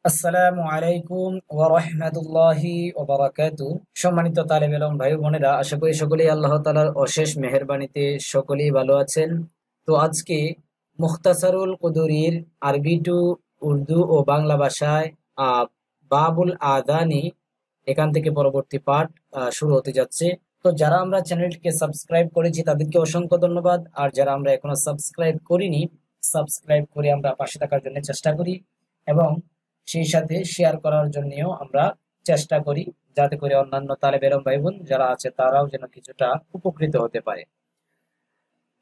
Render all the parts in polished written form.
আসসালামু আলাইকুম ওয়া রাহমাতুল্লাহি ওয়া বারাকাতুহু। সম্মানিত তালেব ইলম ভাই বোনেরা, আশা করি সকলেই আল্লাহ তাআলার অশেষ মেহেরবানিতে সকলেই ভালো আছেন। তো আজকে মুখতাসারুল কুদুরির আরবি টু উর্দু ও বাংলা ভাষায় বাবুল আদানি এখান থেকে পরবর্তী পাঠ শুরু হতে যাচ্ছে। তো যারা আমরা চ্যানেলটিকে সাবস্ক্রাইব করেছি তাদেরকে অসংখ্য ধন্যবাদ, আর যারা আমরা এখনো সাবস্ক্রাইব করিনি, সাবস্ক্রাইব করে আমরা পাশে থাকার জন্য চেষ্টা করি এবং সেই সাথে শেয়ার করার জন্যও আমরা চেষ্টা করি, যাতে করে অন্যান্য তালেব ইলম ভাই বোন যারা আছে তারাও যেন কিছুটা উপকৃত হতে পারে।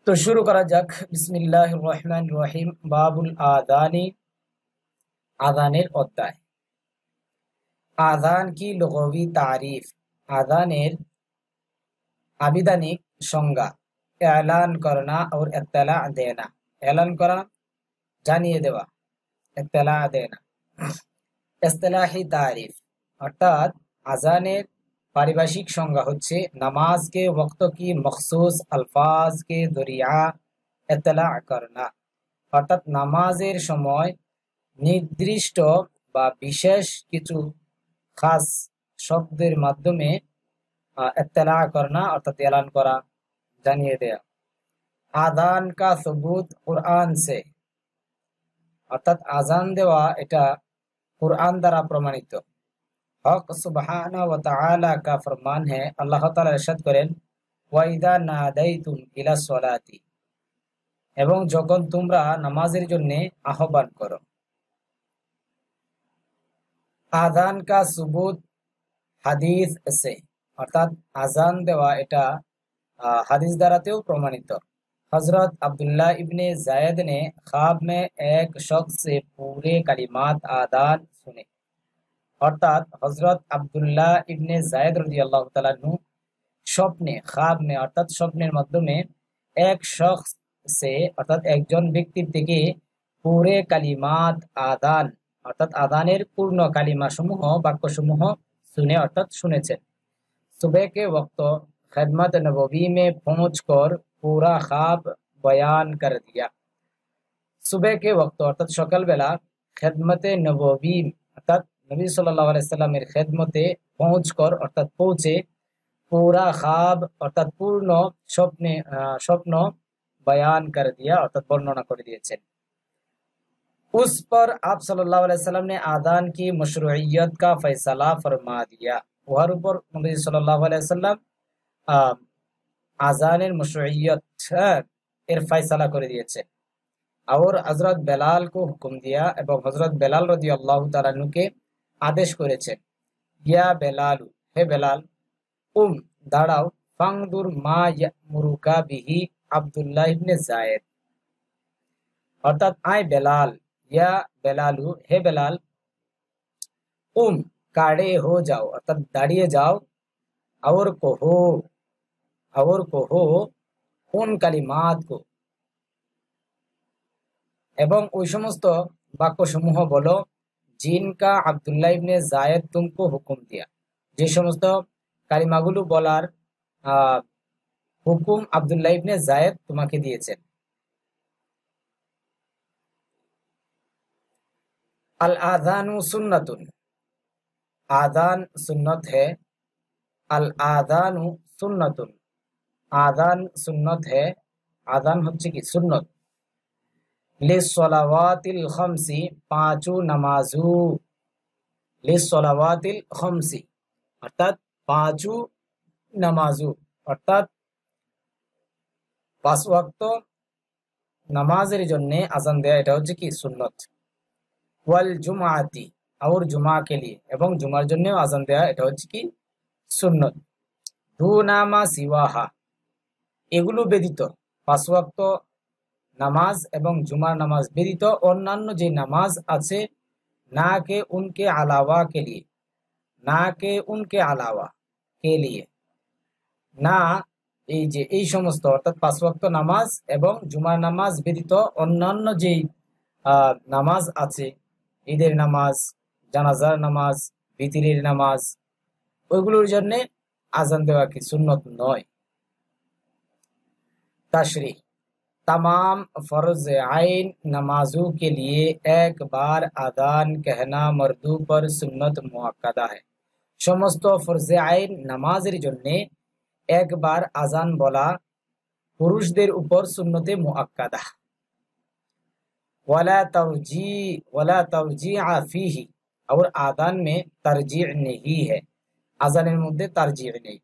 তো শুরু করা যাক। বিসমিল্লাহির রহমানির রহিম। বাবুল আদানি, আযানের অধ্যায়। আযান কি লুগাবি তারিফ। আযানের আবিধানিক সংজ্ঞা। এলান করনা और इत्तला देना। এলান করা, জানিয়ে দেওয়া, ইত্তলা দেনা। ইসতিলাহি তারিফ অর্থাৎ আজানের পারিভাষিক সংজ্ঞা হচ্ছে নামাজ के वक्त की मखसूस अल्फाज के जरिया इत्तला करना। অর্থাৎ নামাজের সময় নির্দিষ্ট বা বিশেষ কিছু খাস শব্দের মাধ্যমে ইত্তলা করনা অর্থাৎ এলান করা, জানিয়ে দেয়া। আযান কা সুবুত কুরআন সে, অর্থাৎ আজান দেওয়া এটা कुरान द्वारा प्रमाणित। हक सुबहाना व ताआला का फरमान है, अल्लाह ताआला इरशाद करें, ওয়াইদা নাদাইতুম ইলা সলাতি, এবং যখন তোমরা নামাজের জন্য আহ্বান করো। আযান কা সুবুত হাদিস সে, অর্থাৎ আজান দেওয়া এটা হাদিস দ্বারাতেও প্রমাণিত। हजरत अब्दुल्ला इब्ने जायद ने ख्वाब में एक शख्स से पूरे कलिमात आदान सुने। অর্থাৎ হযরত আব্দুল্লাহ ইবনে যায়েদ রাদিয়াল্লাহু তাআলা আনহু স্বপ্নে, খ্বাব মে অর্থাৎ স্বপ্নের মাধ্যমে এক শখস সে অর্থাৎ একজন ব্যক্তির থেকে পুরে কালিমাত আদান অর্থাৎ আদানের পূর্ণ কালিমা সমূহ, বাক্যসমূহ শুনে অর্থাৎ শুনেছেন। सुबह के वक्त खिदमत नबवी में पहुंचकर पूरा ख्वाब बयान कर दिया। सुबह के वक्त অর্থাৎ সকালবেলা খেদমতে নববী অর্থাৎ নবী সাল্লাল্লাহু আলাইহি সাল্লামের খেদমতে পৌঁছকর অর্থাৎ পৌঁছে पूरा ख्वाब অর্থাৎ পূর্ণ স্বপ্ন বয়ান कर दिया অর্থাৎ বর্ণনা করে দিয়েছেন। उस पर आप सल्लल्लाहु अलैहि वसल्लम ने आदान की मशरूइयत का फैसला फरमा दिया। উহার উপর নবী সাল্লাল্লাহু আলাইহি ওয়াসাল্লাম আযানের মশরুইয়ত এর ফয়সালা করে দিয়েছে। और हजरत बेलाल को हुक्म दिया এবং হযরত বেলাল রাদিয়াল্লাহু তাআলা নুকে আদেশ করেছেন, ইয়া বেলালু, হে বেলাল, দাঁড়াও, ফাংদুর মা ইয়ামুরুকা বিহি আব্দুল্লাহ ইবনে যায়েদ, অর্থাৎ আয় বেলাল, ইয়া বেলালু, হে বেলাল, কাড়ে হো যাও অর্থাৎ দাঁড়িয়ে যাও, और কহো উন কালিমাত কো, এবং ওই সমস্ত বাক্যসমূহ বলো, জিনকা আব্দুল্লাহ ইবনে যায়েদ তুমকো হুকুম দিয়া, যে সমস্ত কালিমাগুলো বলার হুকুম আব্দুল্লাহ ইবনে যায়েদ তোমাকে দিয়েছেন। আল আযানু সুন্নাতুন, আযান সুন্নত है। আল আযানু সুন্নাতুন, আযান সুন্নত है। আযান হচ্ছে কি সুন্নত। লিসসালাওয়াতিল খামসি, পাঁচু নামাজু, লিসসালাওয়াতিল খামসি অর্থাৎ পাঁচু নামাজু অর্থাৎ পাঁচ ওয়াক্ত নামাজের জন্য আযান দেয়া এটা হচ্ছে কি সুন্নত। ওয়াল জুমাআতি, और জুমা के लिए, এবং জুমার জন্য আযান দেয়া এটা হচ্ছে কি সুন্নত। দুনা মা সিওয়াহা, এগুলো ব্যতীত, পাঁচ ওয়াক্ত নামাজ এবং জুমার নামাজ ব্যতীত অন্যান্য যে নামাজ আছে, না কে উনকে আলাওয়া কে লিয়ে, না কে উনকে আলাওয়া কে লিয়ে, না এই যে এই সমস্ত অর্থাৎ পাঁচ ওয়াক্ত নামাজ এবং জুমার নামাজ ব্যতীত অন্যান্য যেই নামাজ আছে, ঈদের নামাজ, জানাজার নামাজ, বিতিরের নামাজ, ওইগুলোর জন্য আযান দেওয়া কি সুন্নত নয়। তাশরিহ, तमाम फर्ज आइन नमाजों के लिए एक बार आदान कहना मर्दों पर सुन्नत मुअक्कदा है। समस्त फर्ज आइन नामाजेर जन्य एक बार आजान बोला पुरुषदेर ऊपर सुन्नते मुअक्कदा। वला तरजीअ फीही, और आदान में तरजीह नहीं है, আজানের মধ্যে তারজিহ নেই।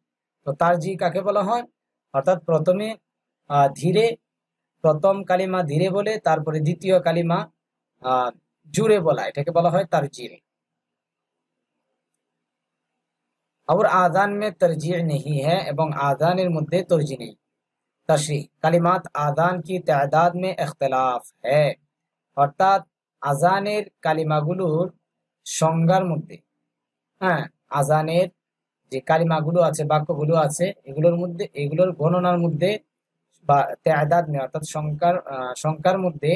তো তারজিহ কাকে বলা হয়? অর্থাৎ প্রথমে ধীরে, প্রথম কালিমা ধীরে বলে তারপরে দ্বিতীয় কালিমা জুড়ে বলা, এটাকে বলা হয় তারজিহ। और आजान में तरजीह नहीं है এবং আযানের মধ্যে তরজিহ নেই। तशरीह কালিমাত আযান की तादाद में इख्तिलाफ है, অর্থাৎ আযানের কালিমাগুলোর সংজ্ঞার মধ্যে, হ্যাঁ, আযানের যে কালিমাগুলো আছে, বাক্যগুলো আছে, এগুলোর মধ্যে, এগুলোর গণনার মধ্যে বা তাদাদ মে অর্থাৎ সংখ্যার মধ্যে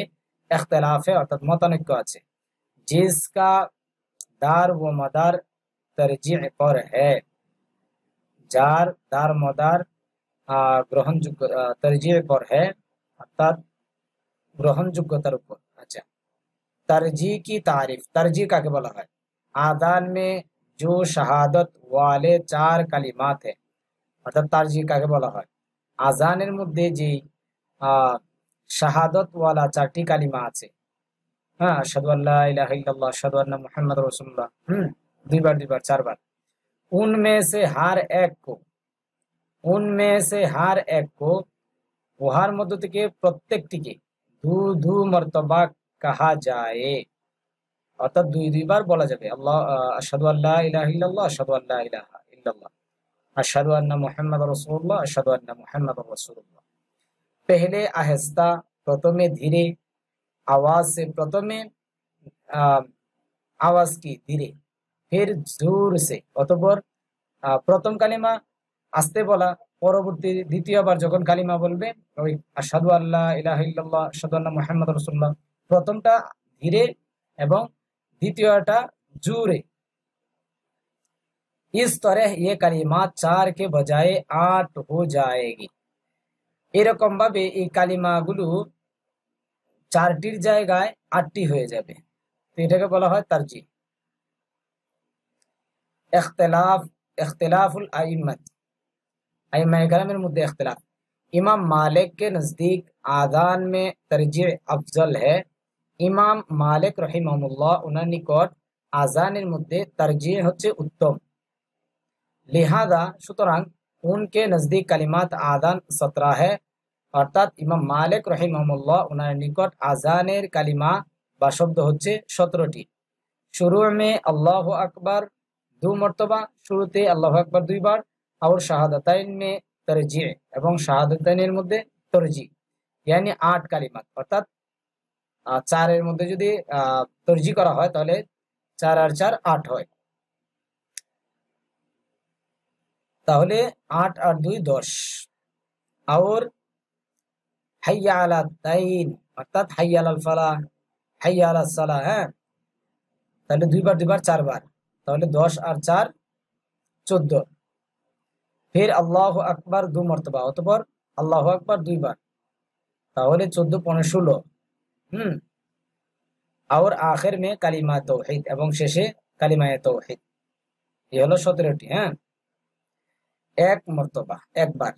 ইখতিলাফে অর্থাৎ মতানৈক্য আছে। जिसका दार व मदार तरजीह पर है, যার দার মদার গ্রহণযোগ্য तरजीह पर है অর্থাৎ গ্রহণযোগ্যতার উপর। আচ্ছা, तरजीह की तारीफ, तरजीह কাকে বলা হয়? आदान में जो शहादत वाले 4 কালিমাত है, অর্থাৎ তারজিহ কাকে বলা হয়? আজানের মধ্যে যে শাহাদত ওয়ালা 4টি কালিমা আছে, হ্যাঁ, আশহাদু আল্লা ইলাহা ইল্লাল্লাহ, আশহাদু আন্না মুহাম্মাদুর রাসূলুল্লাহ, দুইবার 4বার, उनमें से हर एक को, उनमें से हर एक को, উহার মধ্য থেকে প্রত্যেকটিকে দু মর্তবা কাহা যায়, অর্থাৎ দুইবার বলা যাবে। আল্লাহ আশহাদু আল্লা ইলাহা ইল্লাল্লাহ, আশহাদু আল্লা ইলাহা ইল্লাল্লাহ, আশহাদু আন্না মুহাম্মাদুর রাসূলুল্লাহ, আশহাদু আন্না মুহাম্মাদুর রাসূলুল্লাহ। पहले आहिस्ता, প্রথমে ধীরে, आवाज से, প্রথমে आवाज की धीरे, फिर जोर से, অতঃপর প্রথম কালিমা আস্তে বলা, পরবর্তী দ্বিতীয়বার যখন কালিমা বলবে ওই আশহাদু আল্লা ইলাহা ইল্লাল্লাহ, আশহাদু আন্না মুহাম্মাদুর রাসূলুল্লাহ, প্রথমটা ধীরে এবং দ্বিতীয়টা জোরে। इस तरह ये कलिमात 4 के बजाय 8 हो जाएगी। এরকম ভাবে এই কালিমাগুলো 4টির জায়গায় 8টি হয়ে যাবে। তো এটাকে বলা হয় তারজিহ। इख्तिलाफुल आइम्मत, आइम्माए किरामेर मध्य इख्तिलाफ। इमाम मालिक के नजदीक आदान में तरजीह अफजल है। इमाम मालिक रहिमाहुल्लाह उनार निकट आजानेर मध्य तरजीह হচ্ছে উত্তম। लिहाजा সুতরাং उनके नजदीक कलिमात आदान 17 है, অর্থাৎ ইমাম মালিক রহিমাহুল্লাহ উনার নিকট আজানের কালিমা বা শব্দ হচ্ছে 17টি। শুরু में अल्लाहु আকবার 2 মর্তবা, শুরুতে আল্লাহু আকবার 2 বার, और শাহাদাতাইন में तरजीह, এবং শাহাদাতাইনের মধ্যে তরজিহ, यानी 8 কালিমাত, অর্থাৎ 4 এর মধ্যে যদি তরজিহ করা হয় তাহলে 4 আর 4 8 হয়, তাহলে 8 আর 2 10। और হাইয়া আলা তাইন, অর্থাৎ হাইয়া আলাল ফালাহ, হাইয়া আলাস সালাহ, হ্যাঁ, তাহলে 2 বার 4বার, তাহলে 10 আর 4 14। फिर আল্লাহু আকবার 2 মর্তবা, অতঃপর আল্লাহু আকবার 2 বার, তাহলে 14 15 16। और आखिर में কালিমা তাওহীদ, এবং শেষে কালিমায়ে তাওহীদ। এই হলো 17টি। হ্যাঁ, 1 মর্তবা, একবার,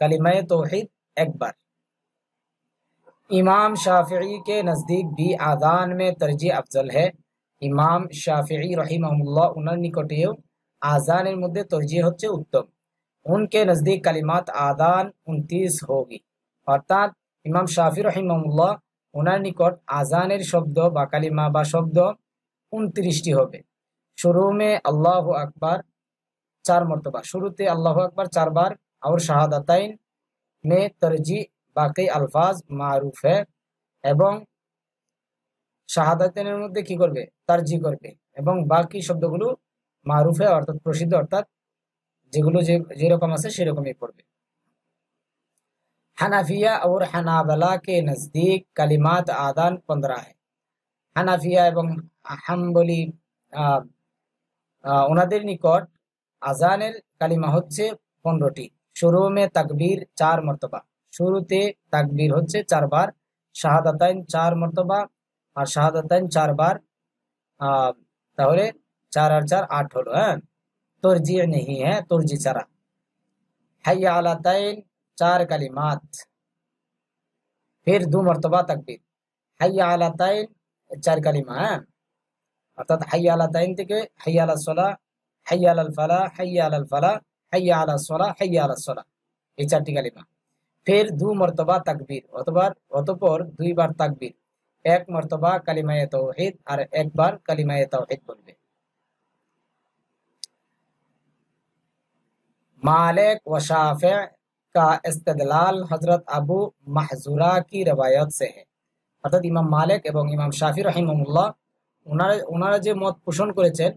কালিমায়ে তাওহীদ একবার। इमाम शाफिई के नजदीक भी आदान में तरजीह अफजल है। इमाम शाफिई रहिमाहुल्लाह उनार निकटेও आजाনের মধ্যে তরজিহ হচ্ছে উত্তম। उनके नजदीक कलिमात आदान 29 होगी, অর্থাৎ ইমাম শাফি রহিমাহুল্লাহ উনার নিকট আজানের শব্দ বা কালিমা বা শব্দ 29টি হবে। শুরু में আল্লাহু আকবার 4 মর্তবা, শুরুতে আল্লাহু আকবার 4 বার, और শাহাদাতাইন में तरजीह বাকি আলফাজ মারুফ है, এবং শাহাদাতাইনের মধ্যে কি করবে? তারজিহ করবে, এবং বাকি শব্দগুলো মারুফে অর্থাৎ প্রসিদ্ধ, অর্থাৎ যেগুলো যেরকম আছে সেরকমই পড়বে। হানাফিয়া और হানাবালা के नजदीक कलिमात आदान 15 है। হানাফিয়া এবং হাম্বলি ওনাদের নিকট আজানের কালিমা হচ্ছে 15টি। শুরু में तकबीर 4 মর্তবা, শুরুতে তাকবীর হচ্ছে 4 বার, শাহাদাতাইন 4 মর্তবা, আর শাহাদাতাইন 4 বার। তাহলে 4 আর 4 8 হলো। হ্যাঁ, তরজি नहीं है, তরজি ছাড়া। হাইয়া আলা তাইন 4 কালিমাত, फिर 2 মর্তবা তাকবীর। হাইয়া আলা তাইন 4 কালিমা। হ্যাঁ, অর্থাৎ হাইয়া আলা তাইন থেকে হাইয়া আলা সলাহ, হাইয়া আলাল ফালাহ, হাইয়া আলাল ফালাহ, হাইয়া আলা সলাহ, হাইয়া আলা সলাহ, এই 4টি কালিমা। ফের 2 মর্তবা তাকবীর, অতঃপর 2 বার তাকবীর। 1 মর্তবা কালিমায়ে তাওহীদ আর 1 বার কালিমায়ে তাওহীদ বলবে। मालिक व शाफी का इस्तेदलाल हजरत अबू महजूरा की रवायत से है। অর্থাৎ ইমাম মালিক এবং ইমাম শাফি রাহিমাহুল্লাহ ওনারা যে মত পোষণ করেছেন,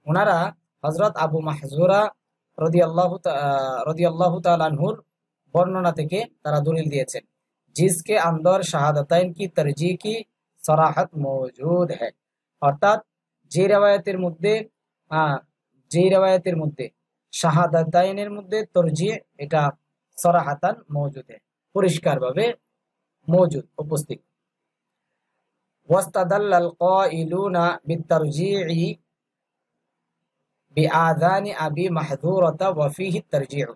ওনারা হযরত আবু মাহজুরা রাদিয়াল্লাহু তাআলা আনহুর বর্ণনা থেকে তারা দলিল দিয়েছেন, जिसके अंदर शहादतैन की तरजीह की सराहत मौजूद है। অর্থাৎ যে রিওয়ায়াতের মধ্যে শাহাদাতাইনের মধ্যে তরজিহ এটা সরাহাতান মওজুদ, পরিষ্কারভাবে মওজুদ, উপস্থিত। ওয়াস্তাদাল্লাল কাইলুনা বিতারজিহি বিআযানি আবি মাহযুরাতা ওয়া ফীহি তারজিহ।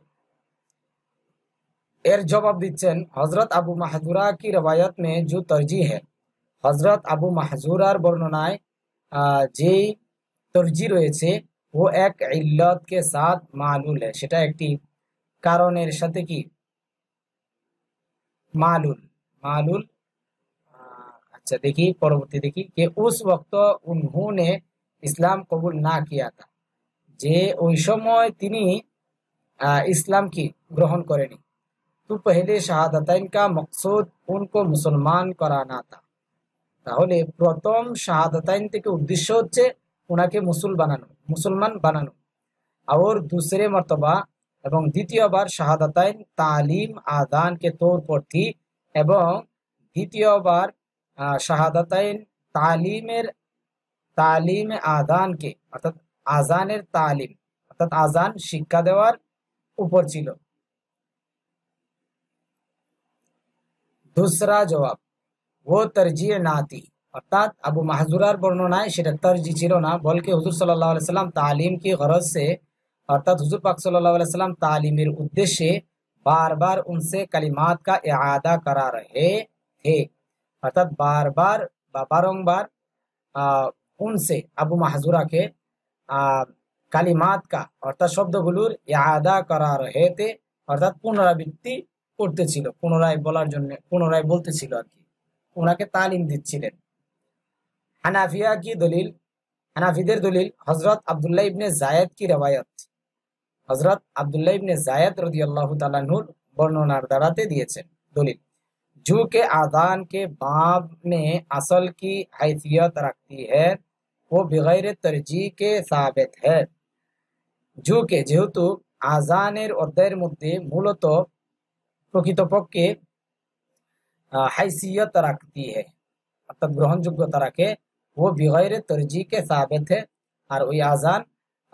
এর জবাব দিচ্ছেন হযরত আবু মাহযুরা কি রওয়ায়াত में जो तरजीह है, হযরত আবু মাহযুরার বর্ণনায় যেই তরজিহ রয়েছে वो एक इल्लत के साथ मालूल है, সেটা একটি কারণের সাথে কি मालूल। अच्छा देखिए, परवर्ती देखिए कि उस वक्त उन्होंने इस्लाम कबूल ना किया था, যে ওই সময় তিনি इस्लाम की ग्रहण करेनी। तो पहले शहादतैन का मकसूद उनको मुसलमान कराना था। তাহলে প্রথম শাহাদাতাইন থেকে উদ্দেশ্য হচ্ছে ওনাকে মুসলমান বানানো। और दूसरे मर्तबा এবং দ্বিতীয়বার শাহাদাতাইন তালিম আযান के तौर पर थी, এবং দ্বিতীয়বার শাহাদাতাইন তালিম আযানকে অর্থাৎ আযানের তালিম অর্থাৎ আযান শিক্ষা দেওয়ার উপর ছিল। दूसरा जवाब वो तरजीह ना थी, অর্থাৎ আবু মাহজুরার বর্ণনায় সেটা তরজি ছিল না, বলকে হুজুর সাল্লাল্লাহু আলাইহি সাল্লাম তালিম की गरज से, অর্থাৎ হুজুর পাক সাল্লাল্লাহু আলাইহি সাল্লাম তালিমের উদ্দেশ্যে বারবার उनसे कलिमात का इआदा करा रहे थे। অর্থাৎ বারবার বা বারংবার उनसे আবু মাহজুরাকে কালিমাত কা অর্থাৎ শব্দগুলোর ইআদা করা রহে थे, অর্থাৎ পুনরাবৃত্তি করতেছিল, পুনরায় বলার জন্য পুনরায় বলতেছিল আর কি, ওনাকে তালিম দিচ্ছিলেন। হানাফিয়া কি দলিল, হানাফিদের দলিল হযরত আব্দুল্লাহ ইবনে যায়েদ की रवायत, হযরত আব্দুল্লাহ ইবনে যায়েদ রাদিয়াল্লাহু তাআলা আনহুর বর্ণনার দ্বারাতে দিয়েছেন দলিল, जो के आज़ान के बाब में असल की हैसियत रखती है, वो बगैर तरजीह के साबित है। जो के যেহেতু আযানের অধ্যায়ের মধ্যে মূলত প্রকৃতপক্ষে हैसियत रखती है অর্থাৎ গ্রহণযোগ্যতা রাখে, वो बगैर तरजीह के साबित है। আর ওই আযান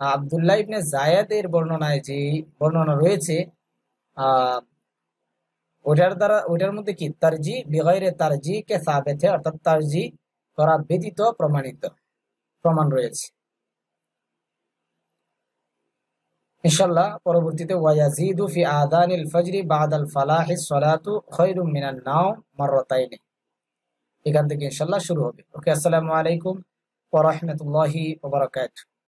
আব্দুল্লাহ ইবনে যায়েদের বর্ণনায় যে বর্ণনা রয়েছে ওটার মধ্যে কি তারজি বিগাইরে তারজি কে সাবিত है, অর্থাৎ তারজি করা ব্যতীত প্রমাণ রয়েছে। ইনশাআল্লাহ পরবর্তীতে ওয়ায়াজিদু ফি আযানিল ফজরি বাদাল ফালাহি সলাতু খায়রুম মিনান নাওম মাররাতাইন, এখান থেকে ইনশাআল্লাহ শুরু হবে। ওকে, আসসালামু আলাইকুম ওয়া রাহমাতুল্লাহি ওয়া বারাকাতুহু।